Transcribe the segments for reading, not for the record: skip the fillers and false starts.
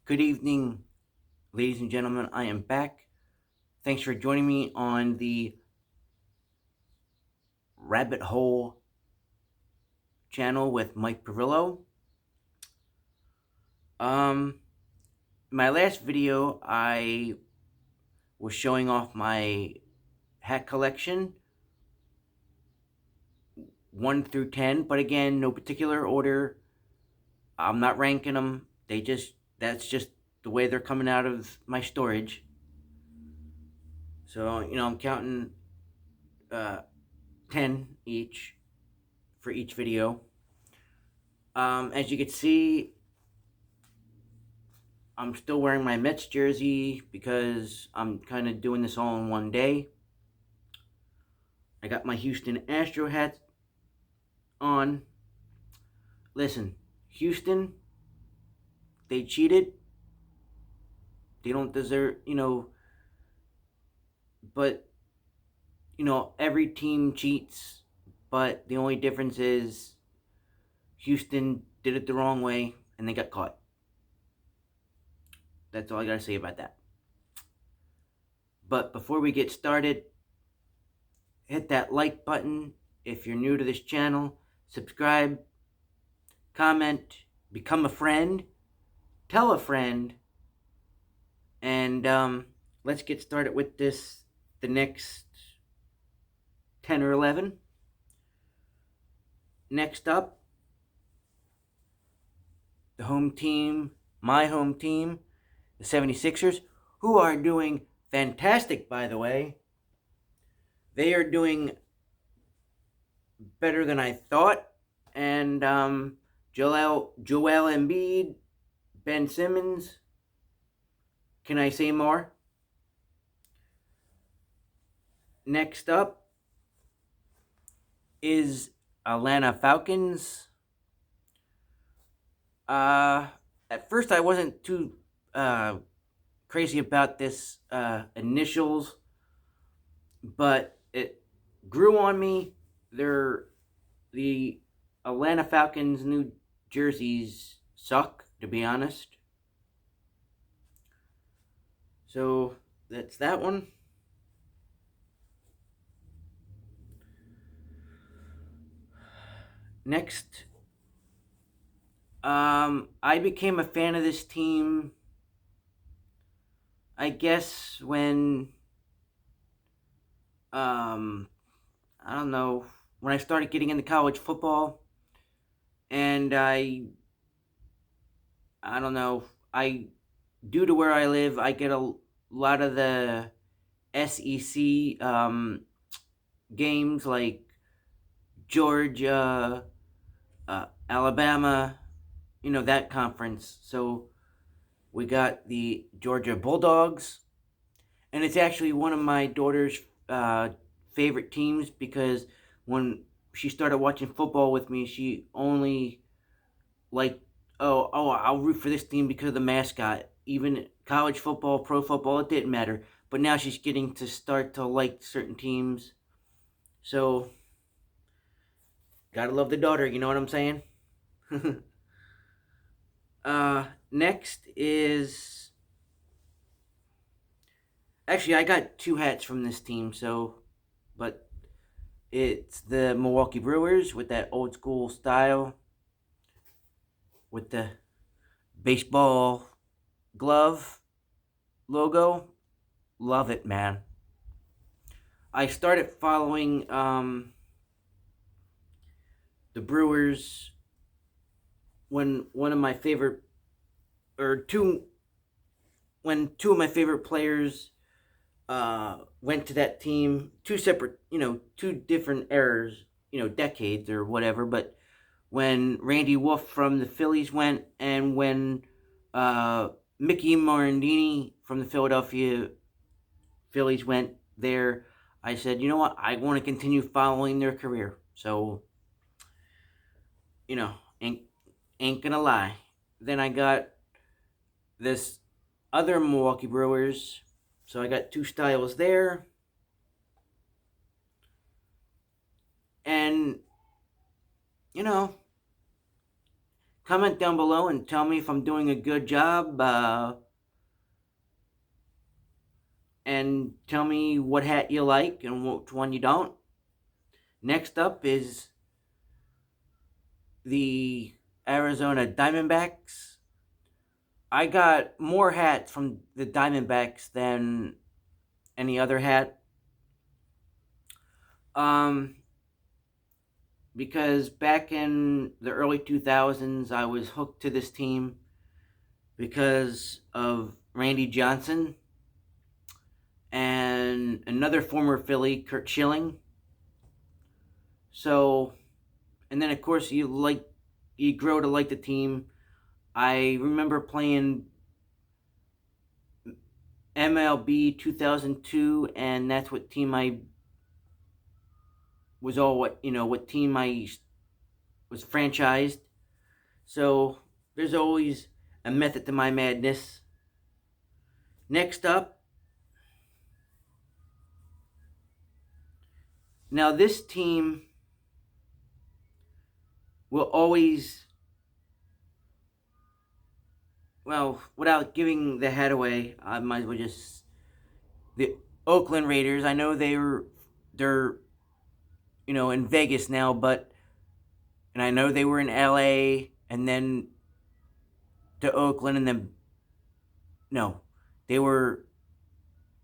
Good evening, ladies and gentlemen. I am back. Thanks for joining me on the Rabbit Hole channel with Mike Perillo. Um, my last video, I was showing off my hat collection, 1 through 10, but again, no particular order. I'm not ranking them. That's just the way they're coming out of my storage. So, I'm counting 10 each for each video. As you can see, I'm still wearing my Mets jersey because I'm kind of doing this all in one day. I got my Houston Astro hat on. Listen, Houston, they cheated. They don't deserve, but, every team cheats. But the only difference is Houston did it the wrong way and they got caught. That's all I got to say about that. But before we get started, hit that like button if you're new to this channel, subscribe, comment, become a friend, tell a friend, and let's get started with the next 10 or 11. Next up, the home team, my home team, the 76ers, who are doing fantastic, by the way. They are doing better than I thought. And Joel Embiid, Ben Simmons. Can I say more? Next up is Atlanta Falcons. At first I wasn't too crazy about this initials, but it grew on me. The Atlanta Falcons new jerseys suck, to be honest. So that's that one. Next, I became a fan of this team, I guess, when I don't know, when I started getting into college football, and I don't know, due to where I live, I get a lot of the SEC games like Georgia, Alabama, that conference. So we got the Georgia Bulldogs, and it's actually one of my daughter's favorite teams because when she started watching football with me, she only liked, I'll root for this team because of the mascot. Even college football, pro football, it didn't matter. But now she's getting to start to like certain teams. So, gotta love the daughter, you know what I'm saying? Next is, actually, I got two hats from this team, but it's the Milwaukee Brewers with that old school style with the baseball glove logo. Love it, man. I started following the Brewers when one of my favorite, or two, when two of my favorite players went to that team. Two separate, two different eras, decades or whatever. But when Randy Wolf from the Phillies went, and when Mickey Morandini from the Philadelphia Phillies went there, I said, you know what? I want to continue following their career. So, ain't gonna lie. Then I got this other Milwaukee Brewers. So I got two styles there. And, comment down below and tell me if I'm doing a good job. And tell me what hat you like and which one you don't. Next up is the Arizona Diamondbacks. I got more hats from the Diamondbacks than any other hat. Because back in the early 2000s, I was hooked to this team because of Randy Johnson and another former Philly, Kurt Schilling. So, and then of course you grow to like the team. I remember playing MLB 2002, and that's what team I was all what team I was franchised. So there's always a method to my madness. Next up, now this team will always, well, without giving the hat away, I might as well just the Oakland Raiders. I know they're in Vegas now, and I know they were in LA and then to Oakland and then no, they were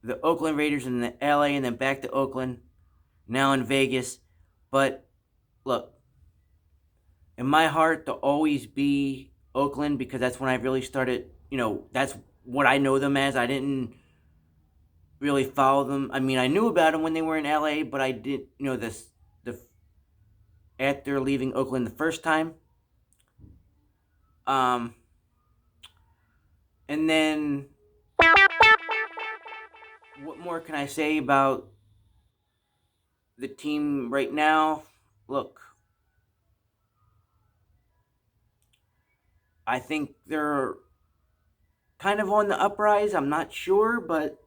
the Oakland Raiders in the LA and then back to Oakland, now in Vegas. But look, in my heart, they'll always be Oakland because that's when I really started. That's what I know them as. I didn't really follow them. I mean, I knew about them when they were in LA, but I didn't, the after leaving Oakland the first time. And then what more can I say about the team right now? Look, I think they're kind of on the uprise. I'm not sure, but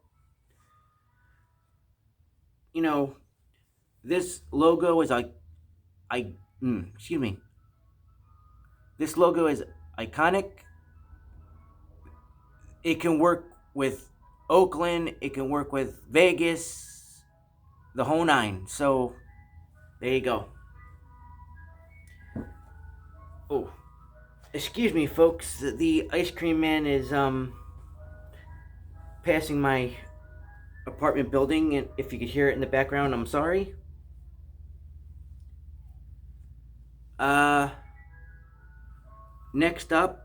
this logo is excuse me. This logo is iconic. It can work with Oakland. It can work with Vegas. The whole nine. So there you go. Oh, excuse me, folks. The ice cream man is passing my apartment building, and if you could hear it in the background, I'm sorry. Next up,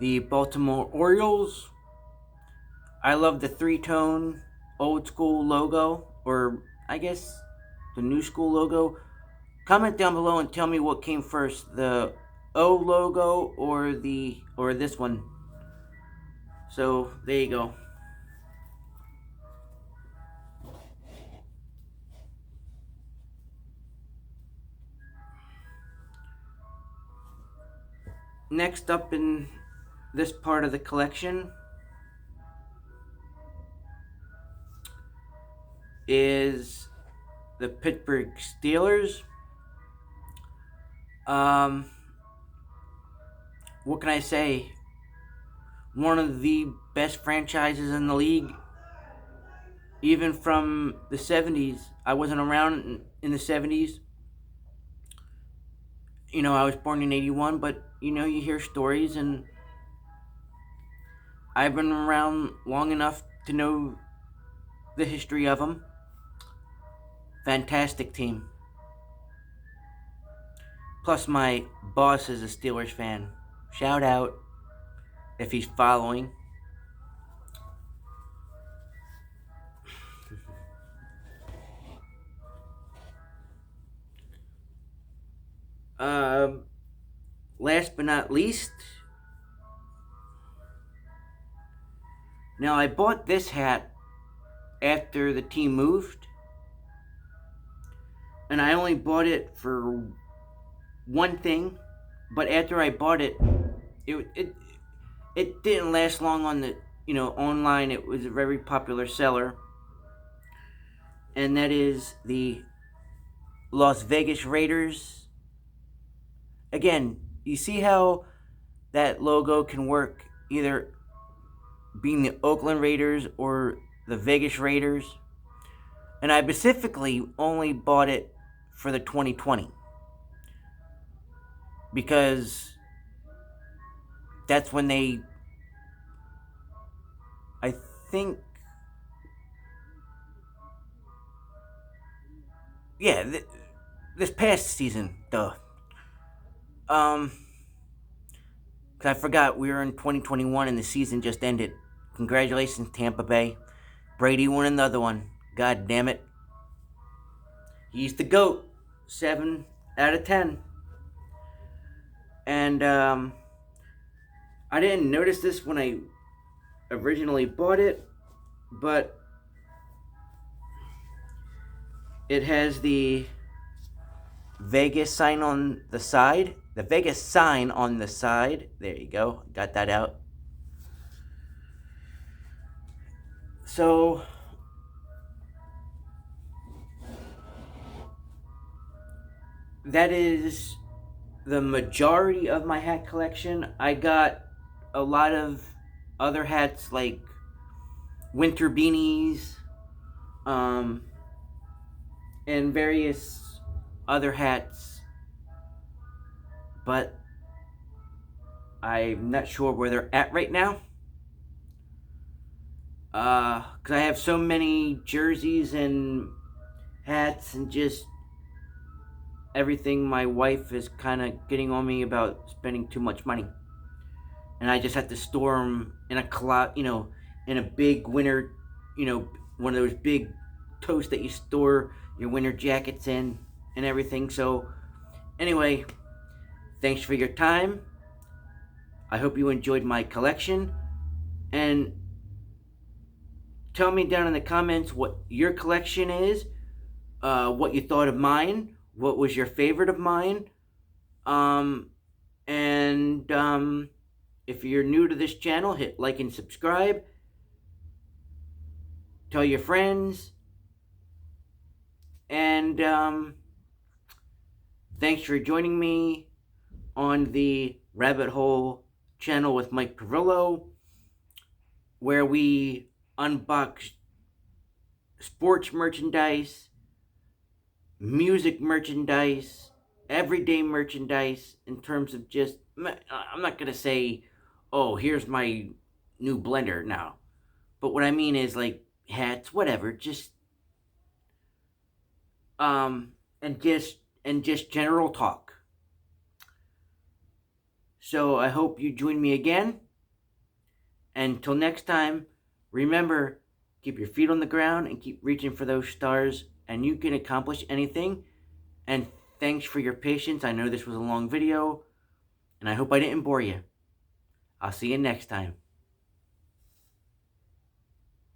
the Baltimore Orioles. I love the three-tone old school logo, or I guess the new school logo. Comment down below and tell me what came first, the O logo or this one. So there you go. Next up in this part of the collection is the Pittsburgh Steelers. What can I say? One of the best franchises in the league. Even from the 70s. I wasn't around in the 70s. I was born in 81, but you hear stories, and I've been around long enough to know the history of them. Fantastic team. Plus, my boss is a Steelers fan. Shout out if he's following. Last but not least, now I bought this hat after the team moved, and I only bought it for one thing, but after I bought it, it didn't last long on the online. It was a very popular seller, and that is the Las Vegas Raiders again, you see how that logo can work either being the Oakland Raiders or the Vegas Raiders. And I specifically only bought it for the 2020 because that's when they, I think, yeah, this past season, duh. Um, cause I forgot we were in 2021 and the season just ended. Congratulations, Tampa Bay. Brady won another one. God damn it. He's the GOAT. 7 out of 10. And I didn't notice this when I originally bought it, but it has the Vegas sign on the side. The Vegas sign on the side. There you go. Got that out. So that is the majority of my hat collection. I got a lot of other hats like winter beanies, and various other hats, but I'm not sure where they're at right now. Because I have so many jerseys and hats and just everything. My wife is kind of getting on me about spending too much money. And I just have to store them in a closet, in a big winter, one of those big totes that you store your winter jackets in and everything. So, anyway, thanks for your time. I hope you enjoyed my collection. And tell me down in the comments what your collection is, what you thought of mine, what was your favorite of mine. And if you're new to this channel, hit like and subscribe. Tell your friends. And thanks for joining me on the Rabbit Hole channel with Mike Perillo, where we unbox sports merchandise, music merchandise, everyday merchandise, in terms of just, I'm not going to say, oh, here's my new blender now. But what I mean is like hats, whatever, just, and just general talk. So I hope you join me again. Until next time, remember, keep your feet on the ground and keep reaching for those stars, and you can accomplish anything. And thanks for your patience. I know this was a long video, and I hope I didn't bore you. I'll see you next time.